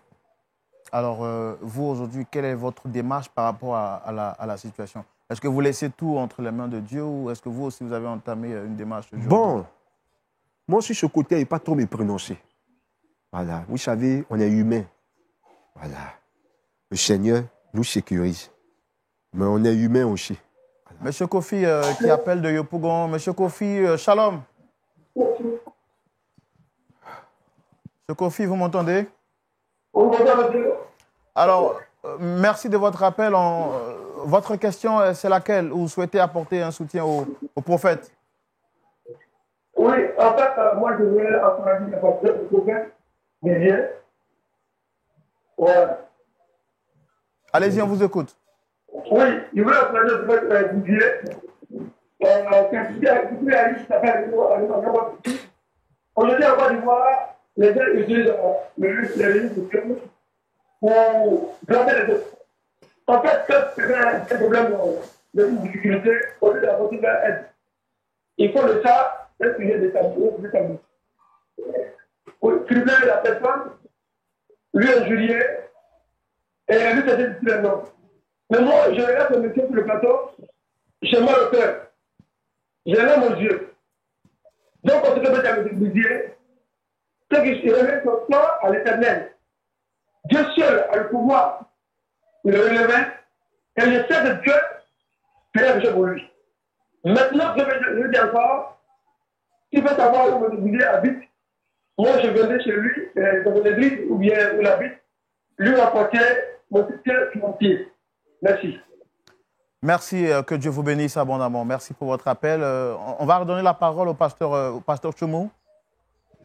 Alors, vous, aujourd'hui, quelle est votre démarche par rapport à la situation? Est-ce que vous laissez tout entre les mains de Dieu ou est-ce que vous aussi, vous avez entamé une démarche juridique? Bon, moi, sur ce côté, il ne faut pas trop me prononcer. Voilà, vous savez, on est humain. Voilà. Le Seigneur nous sécurise. Mais on est humain aussi. Voilà. Monsieur Kofi, qui appelle de Yopougon. Monsieur Kofi, shalom. Monsieur Kofi, vous m'entendez? Alors, merci de votre appel. Votre question, c'est laquelle? Vous souhaitez apporter un soutien au prophète? Oui, en fait, moi, je voulais encourager le prophète Didier. Ouais. Allez-y, on vous écoute. Oui, je voulais encourager le prophète Didier. Aujourd'hui, en Côte d'Ivoire, les gens utilisent les réseaux sociaux pour glacer les autres. En fait, quand c'est un problème de difficulté, au lieu d'apporter de l'aide, il faut le faire, un sujet de tabou. Tribler la personne, lui injurier, et lui traiter de tout le nom. Mais moi, je regarde le monsieur sur le plateau, j'ai mal au cœur, j'ai l'âme aux yeux. Donc, on se fait à me dire, c'est qu'il remet son sang à l'éternel. Dieu seul a le pouvoir de le relever, et je sais que Dieu fait la chose pour lui. Maintenant, je dis encore, s'il veut savoir où mon Dieu habite, moi je viendrai chez lui, dans l'église ou bien où il habite, lui apporter mon soutien financier. Merci. Merci, que Dieu vous bénisse abondamment. Merci pour votre appel. On va redonner la parole au pasteur Tchoumou.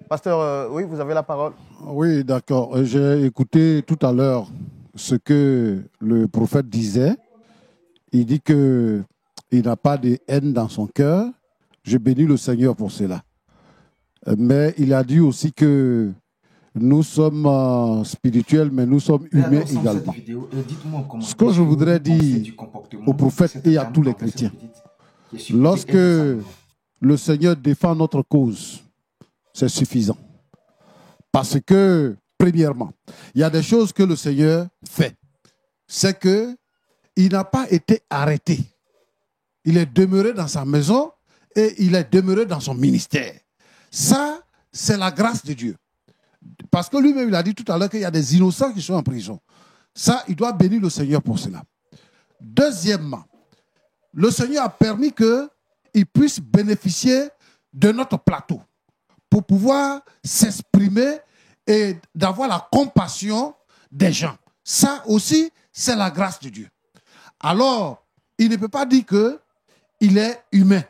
Pasteur, oui, vous avez la parole. Oui, d'accord. J'ai écouté tout à l'heure ce que le prophète disait. Il dit qu'il n'a pas de haine dans son cœur. Je bénis le Seigneur pour cela. Mais il a dit aussi que nous sommes spirituels, mais nous sommes humains également. Ce que je voudrais dire au prophète et à tous les chrétiens, lorsque le Seigneur défend notre cause, c'est suffisant. Parce que, premièrement, il y a des choses que le Seigneur fait. C'est qu'il n'a pas été arrêté. Il est demeuré dans sa maison et il est demeuré dans son ministère. Ça, c'est la grâce de Dieu. Parce que lui-même, il a dit tout à l'heure qu'il y a des innocents qui sont en prison. Ça, il doit bénir le Seigneur pour cela. Deuxièmement, le Seigneur a permis qu'il puisse bénéficier de notre plateau pour pouvoir s'exprimer et d'avoir la compassion des gens. Ça aussi, c'est la grâce de Dieu. Alors, il ne peut pas dire qu'il est humain.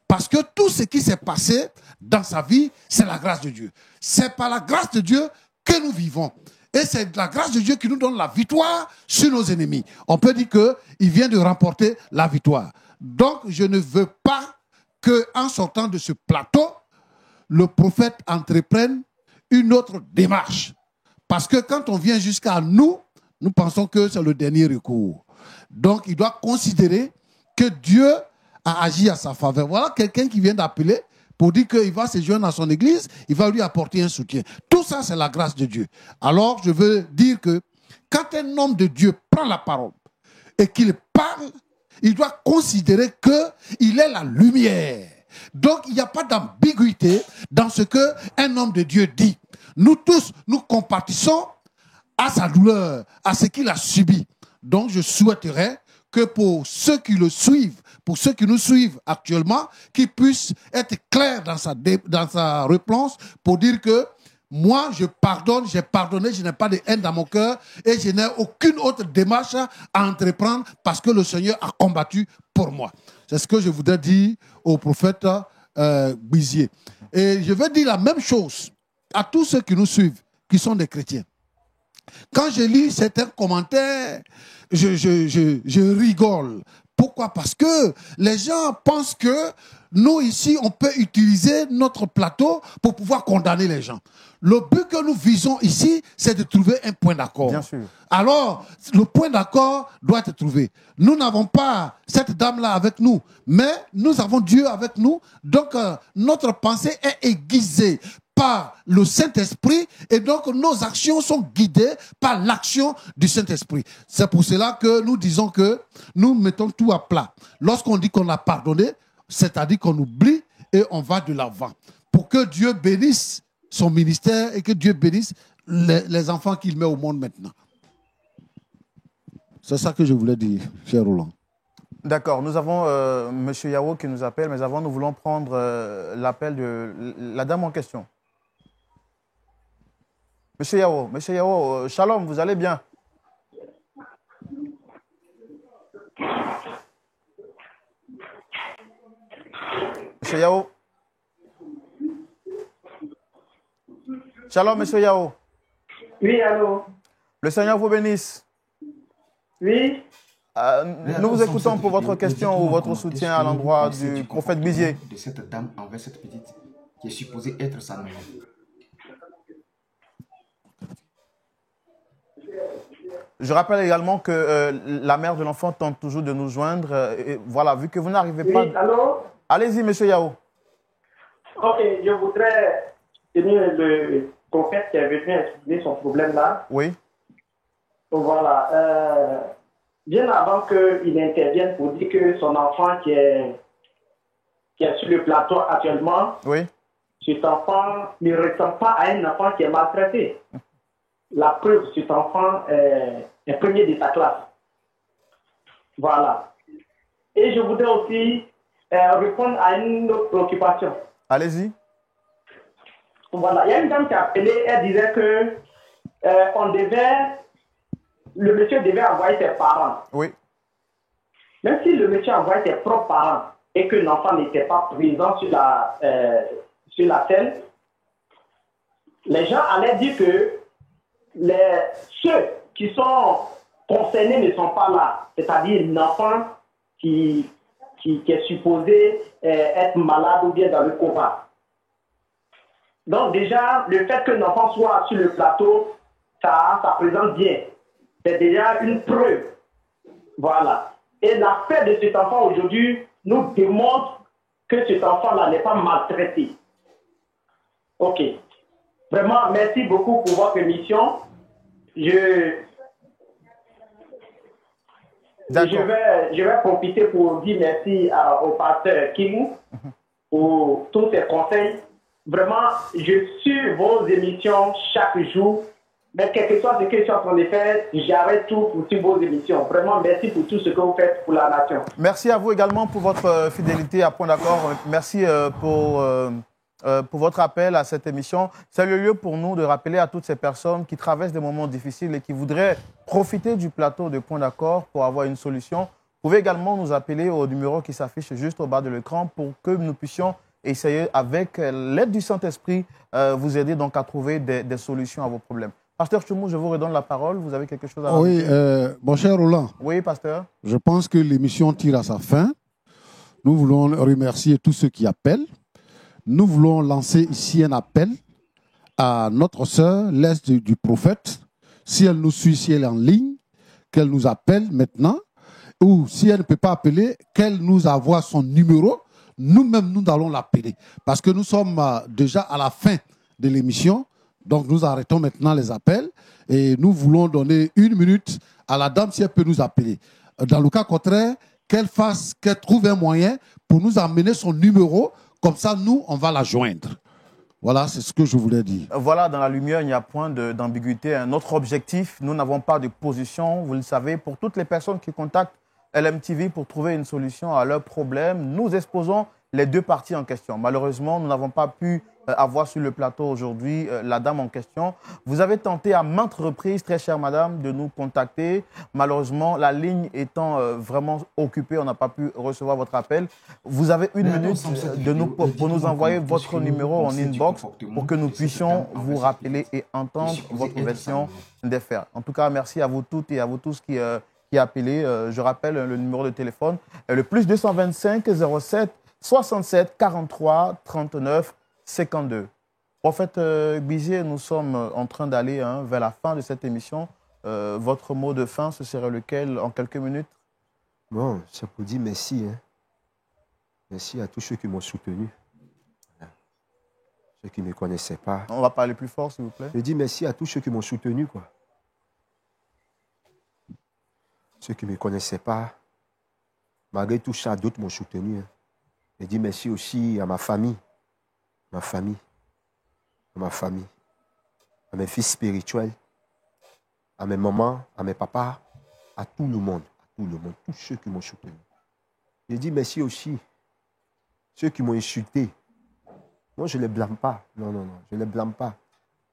Parce que tout ce qui s'est passé dans sa vie, c'est la grâce de Dieu. C'est par la grâce de Dieu que nous vivons. Et c'est la grâce de Dieu qui nous donne la victoire sur nos ennemis. On peut dire qu'il vient de remporter la victoire. Donc, je ne veux pas qu'en sortant de ce plateau, le prophète entreprenne une autre démarche. Parce que quand on vient jusqu'à nous, nous pensons que c'est le dernier recours. Donc, il doit considérer que Dieu a agi à sa faveur. Voilà quelqu'un qui vient d'appeler pour dire qu'il va se joindre à son église, il va lui apporter un soutien. Tout ça, c'est la grâce de Dieu. Alors, je veux dire que quand un homme de Dieu prend la parole et qu'il parle, il doit considérer qu'il est la lumière. Donc, il n'y a pas d'ambiguïté dans ce qu'un homme de Dieu dit. Nous tous, nous compatissons à sa douleur, à ce qu'il a subi. Donc, je souhaiterais que pour ceux qui le suivent, pour ceux qui nous suivent actuellement, qu'ils puissent être clairs dans sa réponse pour dire que moi, je pardonne, j'ai pardonné, je n'ai pas de haine dans mon cœur et je n'ai aucune autre démarche à entreprendre parce que le Seigneur a combattu pour moi. C'est ce que je voudrais dire au prophète Bizier. Et je veux dire la même chose à tous ceux qui nous suivent, qui sont des chrétiens. Quand je lis certains commentaires, je rigole. Pourquoi? Parce que les gens pensent que nous, ici, on peut utiliser notre plateau pour pouvoir condamner les gens. Le but que nous visons ici, c'est de trouver un point d'accord. Bien sûr. Alors, le point d'accord doit être trouvé. Nous n'avons pas cette dame-là avec nous, mais nous avons Dieu avec nous. Donc, notre pensée est aiguisée par le Saint-Esprit et donc nos actions sont guidées par l'action du Saint-Esprit. C'est pour cela que nous disons que nous mettons tout à plat. Lorsqu'on dit qu'on a pardonné, c'est-à-dire qu'on oublie et on va de l'avant. Pour que Dieu bénisse son ministère et que Dieu bénisse les enfants qu'il met au monde maintenant. C'est ça que je voulais dire, cher Roland. D'accord, nous avons M. Yao qui nous appelle, mais avant, nous voulons prendre l'appel de la dame en question. Monsieur Yao, shalom, vous allez bien? Monsieur Yao? Shalom, Monsieur Yao. Oui, allô? Le Seigneur vous bénisse. Oui? Nous vous écoutons pour votre question ou votre soutien à l'endroit du prophète Bizier. De cette dame envers cette petite qui est supposée être sa maman. Je rappelle également que la mère de l'enfant tente toujours de nous joindre. Et voilà, vu que vous n'arrivez pas... Oui, allô? Allez-y, Monsieur Yao. Ok, je voudrais tenir le prophète qui est venu expliquer son problème là. Oui. Voilà. Bien avant qu'il intervienne pour dire que son enfant qui est sur le plateau actuellement, Oui. cet enfant ne ressemble pas à un enfant qui est maltraité. La preuve, cet enfant est premier de sa classe. Voilà. Et je voudrais aussi répondre à une autre préoccupation. Allez-y. Voilà. Il y a une dame qui a appelé, elle disait que le monsieur devait envoyer ses parents. Oui. Même si le monsieur envoyait ses propres parents et que l'enfant n'était pas présent sur la scène, les gens allaient dire que ceux qui sont concernés ne sont pas là. C'est-à-dire l'enfant qui est supposé être malade ou bien dans le coma. Donc déjà, le fait que l'enfant soit sur le plateau, ça présente bien. C'est déjà une preuve. Voilà. Et la paix de cet enfant aujourd'hui nous démontre que cet enfant-là n'est pas maltraité. Ok. Vraiment, merci beaucoup pour votre émission. Je vais profiter pour dire merci au pasteur King pour tous ses conseils. Vraiment, je suis vos émissions chaque jour. Mais quel que soit ce que je suis en train de faire, j'arrête tout pour suivre vos émissions. Vraiment, merci pour tout ce que vous faites pour la nation. Merci à vous également pour votre fidélité à Point d'accord. Merci pour pour votre appel à cette émission. C'est le lieu pour nous de rappeler à toutes ces personnes qui traversent des moments difficiles et qui voudraient profiter du plateau de Point d'accord pour avoir une solution. Vous pouvez également nous appeler au numéro qui s'affiche juste au bas de l'écran pour que nous puissions essayer, avec l'aide du Saint-Esprit, vous aider donc à trouver des solutions à vos problèmes. Pasteur Tchoumou, je vous redonne la parole. Vous avez quelque chose à rajouter? Oui, mon cher Roland. Oui, pasteur. Je pense que l'émission tire à sa fin. Nous voulons remercier tous ceux qui appellent. Nous voulons lancer ici un appel à notre sœur, l'Est du prophète. Si elle nous suit, si elle est en ligne, qu'elle nous appelle maintenant. Ou si elle ne peut pas appeler, qu'elle nous envoie son numéro. Nous-mêmes, nous allons l'appeler. Parce que nous sommes déjà à la fin de l'émission. Donc, nous arrêtons maintenant les appels et nous voulons donner 1 minute à la dame si elle peut nous appeler. Dans le cas contraire, qu'elle trouve un moyen pour nous amener son numéro. Comme ça, nous, on va la joindre. Voilà, c'est ce que je voulais dire. Voilà, dans la lumière, il n'y a point d'ambiguïté. Notre objectif, nous n'avons pas de position. Vous le savez, pour toutes les personnes qui contactent LMTV pour trouver une solution à leurs problèmes, nous exposons les deux parties en question. Malheureusement, nous n'avons pas pu avoir sur le plateau aujourd'hui la dame en question. Vous avez tenté à maintes reprises, très chère madame, de nous contacter. Malheureusement, la ligne étant vraiment occupée, on n'a pas pu recevoir votre appel. Vous avez 1 minute pour nous envoyer votre numéro en inbox pour que nous puissions vous rappeler et entendre votre version des faits. En tout cas, merci à vous toutes et à vous tous qui appelez. Je rappelle le numéro de téléphone, le plus 225 07 67 43 39 52. Prophète Bizier, nous sommes en train d'aller vers la fin de cette émission. Votre mot de fin, ce serait lequel en quelques minutes? Bon, c'est pour dire merci. Merci à tous ceux qui m'ont soutenu. Ceux qui ne me connaissaient pas. On va parler plus fort, s'il vous plaît. Je dis merci à tous ceux qui m'ont soutenu, quoi. Ceux qui ne me connaissaient pas, malgré tout ça, d'autres m'ont soutenu. Je dis merci aussi à ma famille, à mes fils spirituels, à mes mamans, à mes papas, à tout le monde, tous ceux qui m'ont soutenu. Je dis merci aussi ceux qui m'ont insulté. Moi, je ne les blâme pas. Non, je ne les blâme pas.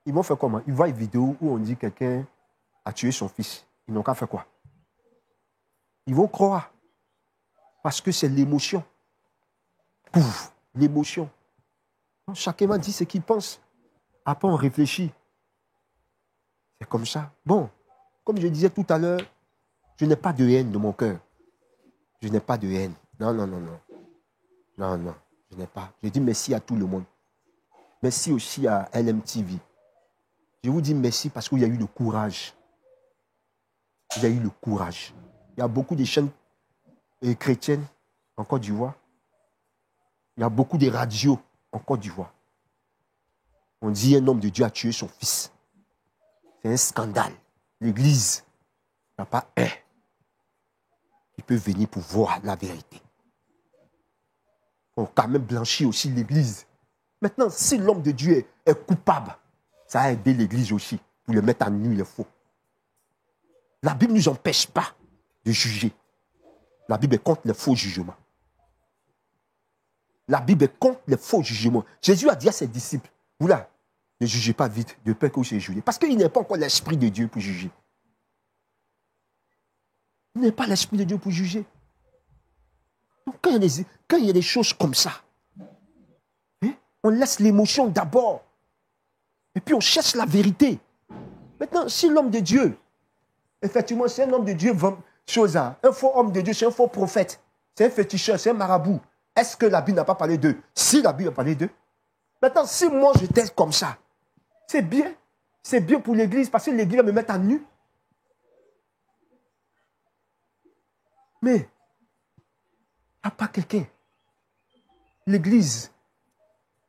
Ils m'ont fait comment? Ils voient une vidéo où on dit que quelqu'un a tué son fils. Ils n'ont qu'à faire quoi? Ils vont croire. Parce que c'est l'émotion. Pouf, l'émotion. Chacun m'a dit ce qu'il pense. Après, on réfléchit. C'est comme ça. Bon, comme je disais tout à l'heure, je n'ai pas de haine de mon cœur. Je n'ai pas de haine. Non. Non, je n'ai pas. Je dis merci à tout le monde. Merci aussi à LMTV. Je vous dis merci parce qu'il y a eu le courage. Il y a eu le courage. Il y a beaucoup de chaînes chrétiennes en Côte d'Ivoire. Il y a beaucoup de radios en Côte d'Ivoire. On dit un homme de Dieu a tué son fils. C'est un scandale. L'Église n'a pas un qui peut venir pour voir la vérité. On a quand même blanchi aussi l'Église. Maintenant, si l'homme de Dieu est coupable, ça a aidé l'Église aussi pour le mettre à nu les faux. La Bible ne nous empêche pas de juger. La Bible est contre les faux jugements. La Bible est contre les faux jugements. Jésus a dit à ses disciples, vous là, ne jugez pas vite, de peur que vous soyez jugés. Parce qu'il n'est pas encore l'Esprit de Dieu pour juger. Il n'est pas l'Esprit de Dieu pour juger. Donc quand il y a des choses comme ça, on laisse l'émotion d'abord. Et puis on cherche la vérité. Maintenant, si l'homme de Dieu, effectivement, c'est un homme de Dieu, un faux homme de Dieu, c'est un faux prophète, c'est un féticheur, c'est un marabout. Est-ce que la Bible n'a pas parlé d'eux? Si la Bible a parlé d'eux. Maintenant, si moi j'étais comme ça, c'est bien. C'est bien pour l'Église parce que l'Église va me mettre à nu. Mais, il n'y a pas quelqu'un. L'Église,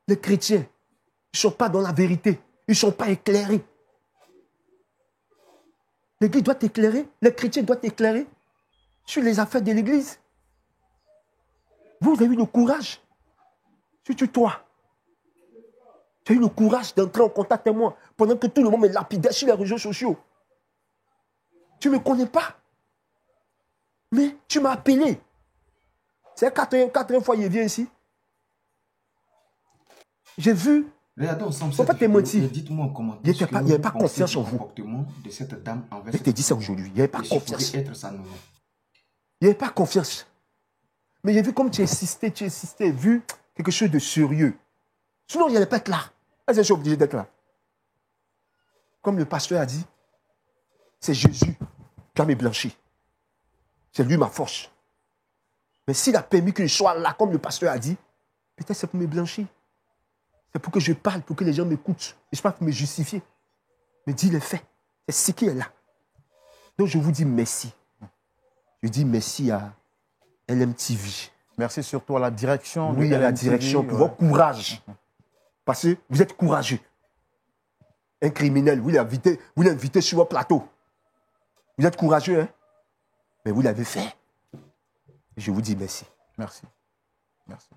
les chrétiens, ils ne sont pas dans la vérité. Ils ne sont pas éclairés. L'Église doit t'éclairer. Les chrétiens doivent t'éclairer sur les affaires de l'Église. Vous avez eu le courage. Surtout toi. Tu as eu le courage d'entrer en contact avec moi pendant que tout le monde me lapidait sur les réseaux sociaux. Tu ne me connais pas. Mais tu m'as appelé. C'est la quatrième fois qu'il vient ici. J'ai vu. Regardez ensemble Faut cette pas te vidéo mentir. et dites-moi en commentaire Il n'y avait pas confiance en du vous. comportement de cette dame envers Je te dis ça aujourd'hui. Il n'y avait pas et supposé confiance. être sa nounou. Il n'y avait pas confiance. Mais j'ai vu comme tu insistais, vu quelque chose de sérieux. Sinon, il n'y allait pas être là. Je suis obligé d'être là. Comme le pasteur a dit, c'est Jésus qui a me blanchi. C'est lui ma force. Mais s'il a permis que je sois là, comme le pasteur a dit, peut-être c'est pour me blanchir. C'est pour que je parle, pour que les gens m'écoutent. Et je pas pour me justifier. Mais dis les faits. C'est ce qui est là. Donc je vous dis merci. Je dis merci à LMTV. Merci surtout à la direction. Oui, de à la LMTV, direction, pour ouais. votre courage. Parce que vous êtes courageux. Un criminel, vous l'invitez sur votre plateau. Vous êtes courageux, hein? Mais vous l'avez fait. Je vous dis merci. Merci. Merci.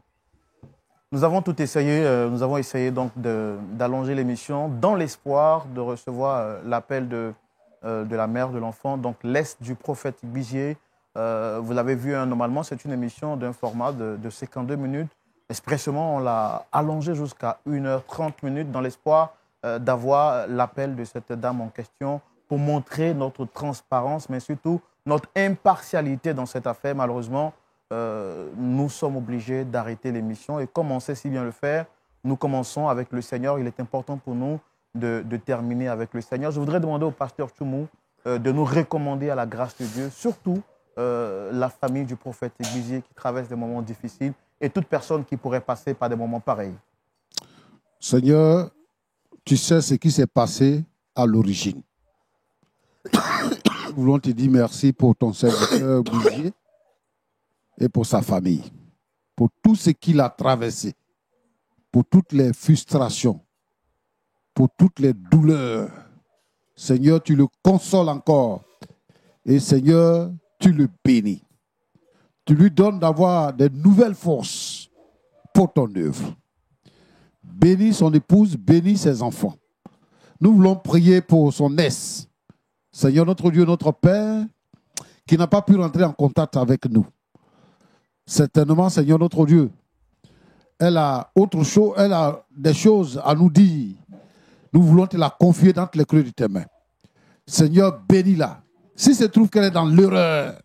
Nous avons tout essayé, nous avons essayé donc d'allonger l'émission dans l'espoir de recevoir l'appel de la mère de l'enfant, donc l'Est du prophète Bigier. Vous l'avez vu, hein, normalement, c'est une émission d'un format de 52 minutes. Expressément, on l'a allongé jusqu'à 1h30 dans l'espoir d'avoir l'appel de cette dame en question pour montrer notre transparence, mais surtout notre impartialité dans cette affaire. Malheureusement, nous sommes obligés d'arrêter l'émission. Et comme on sait si bien le faire, nous commençons avec le Seigneur. Il est important pour nous de terminer avec le Seigneur. Je voudrais demander au pasteur Tchoumou de nous recommander à la grâce de Dieu, surtout la famille du prophète Bigier qui traverse des moments difficiles et toute personne qui pourrait passer par des moments pareils. Seigneur, tu sais ce qui s'est passé à l'origine. Nous voulons te dire merci pour ton serviteur Bigier et pour sa famille, pour tout ce qu'il a traversé, pour toutes les frustrations, pour toutes les douleurs. Seigneur, tu le consoles encore. Et Seigneur, tu le bénis. Tu lui donnes d'avoir de nouvelles forces pour ton œuvre. Bénis son épouse, bénis ses enfants. Nous voulons prier pour son aise. Seigneur, notre Dieu, notre Père, qui n'a pas pu rentrer en contact avec nous. Certainement, Seigneur, notre Dieu, elle a autre chose, elle a des choses à nous dire. Nous voulons te la confier dans les creux de tes mains. Seigneur, bénis-la. Si se trouve qu'elle est dans l'erreur,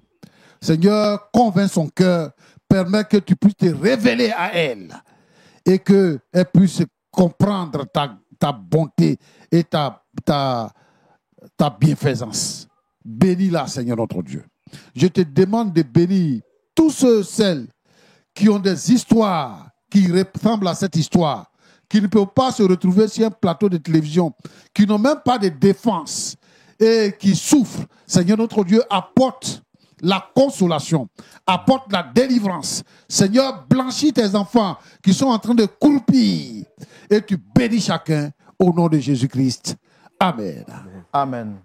Seigneur, convainc son cœur, permets que tu puisses te révéler à elle et qu'elle puisse comprendre ta bonté et ta bienfaisance. Bénis-la, Seigneur notre Dieu. Je te demande de bénir tous ceux, celles qui ont des histoires qui ressemblent à cette histoire, qui ne peuvent pas se retrouver sur un plateau de télévision, qui n'ont même pas de défense et qui souffrent. Seigneur notre Dieu, apporte la consolation, apporte la délivrance. Seigneur, blanchis tes enfants qui sont en train de croupir et tu bénis chacun au nom de Jésus-Christ. Amen. Amen.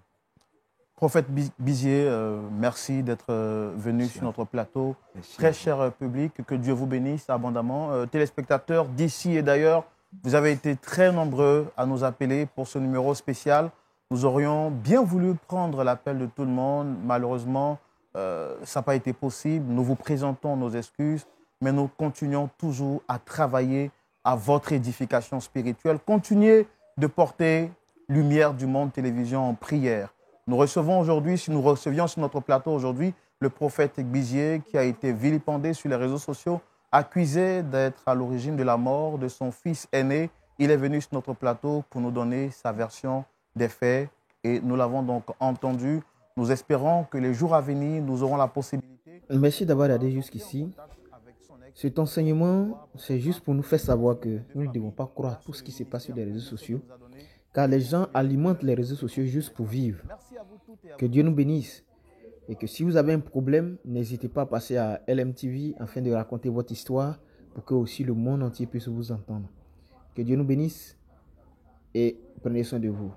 Prophète Bigier, merci d'être venu sur notre plateau. Merci. Très cher public, que Dieu vous bénisse abondamment. Téléspectateurs d'ici et d'ailleurs, vous avez été très nombreux à nous appeler pour ce numéro spécial. Nous aurions bien voulu prendre l'appel de tout le monde. Malheureusement, ça n'a pas été possible. Nous vous présentons nos excuses, mais nous continuons toujours à travailler à votre édification spirituelle. Continuez de porter Lumière du Monde Télévision en prière. Nous recevions sur notre plateau aujourd'hui le prophète Bigier qui a été vilipendé sur les réseaux sociaux, accusé d'être à l'origine de la mort de son fils aîné. Il est venu sur notre plateau pour nous donner sa version des faits et nous l'avons donc entendu. Nous espérons que les jours à venir, nous aurons la possibilité. Merci d'avoir regardé jusqu'ici. Cet enseignement, c'est juste pour nous faire savoir que nous ne devons pas croire tout ce qui se passe sur les réseaux sociaux, car les gens alimentent les réseaux sociaux juste pour vivre. Que Dieu nous bénisse. Et que si vous avez un problème, n'hésitez pas à passer à LMTV afin de raconter votre histoire pour que aussi le monde entier puisse vous entendre. Que Dieu nous bénisse et prenez soin de vous.